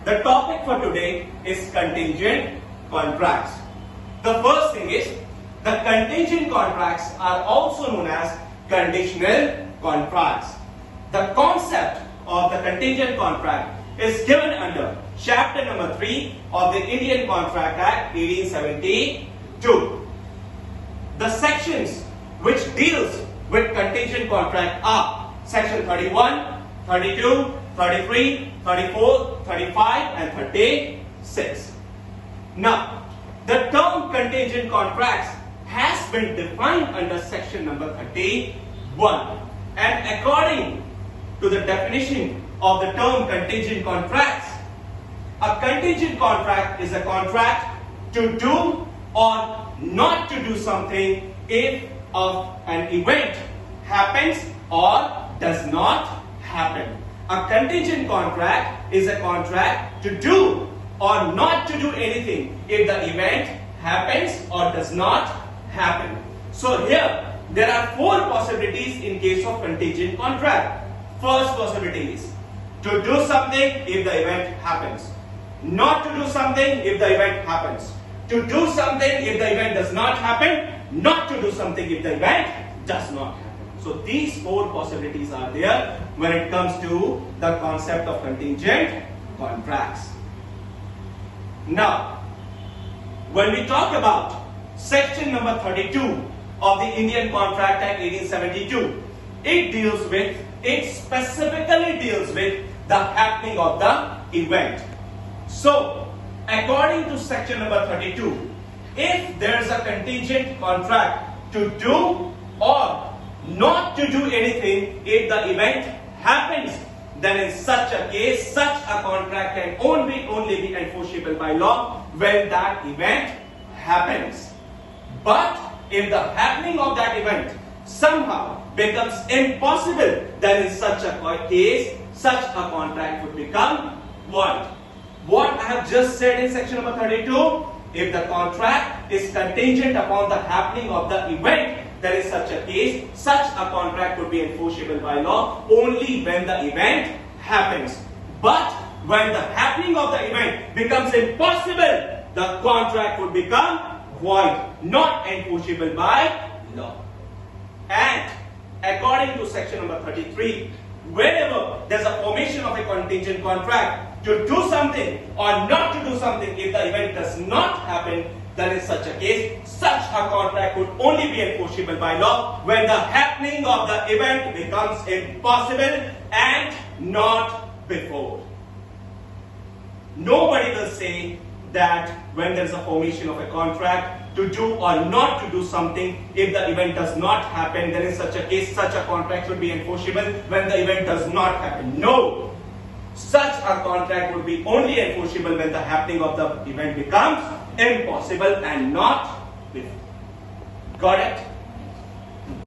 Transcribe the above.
The topic for today is contingent contracts. The first thing is the contingent contracts are also known as conditional contracts. The concept of the contingent contract is given under chapter number 3 of the Indian Contract Act 1872. The sections which deals with contingent contract are section 31, 32, 33, 34, 35 and 36. Now, the term contingent contracts has been defined under section number 31, and according to the definition of the term contingent contracts, a contingent contract is a contract to do or not to do something if an event happens or does not happen. A contingent contract is a contract to do or not to do anything if the event happens or does not happen. So here there are four possibilities in case of contingent contract. First possibility is to do something if the event happens, not to do something if the event happens, to do something if the event does not happen, not to do something if the event does not happen. So these four possibilities are there when it comes to the concept of contingent contracts. Now, when we talk about section number 32 of the Indian Contract Act 1872, it specifically deals with the happening of the event. So, according to section number 32, if there is a contingent contract to do or not to do anything if the event happens, then in such a case, such a contract can only be enforceable by law when that event happens. But if the happening of that event somehow becomes impossible, then in such a case, such a contract would become void. What I have just said in section number 32, if the contract is contingent upon the happening of the event, then in such a case, such a contract would be enforceable by law only when the event happens. But when the happening of the event becomes impossible, the contract would become void, not enforceable by law. And according to section number 33, whenever there is a formation of a contingent contract to do something or not to do something if the event does not happen, then in such a case, such a contract would only be enforceable by law when the happening of the event becomes impossible and not before. Nobody will say that when there is a formation of a contract to do or not to do something, if the event does not happen, then in such a case, such a contract should be enforceable when the event does not happen. No! Such a contract would be only enforceable when the happening of the event becomes impossible and not before. Got it?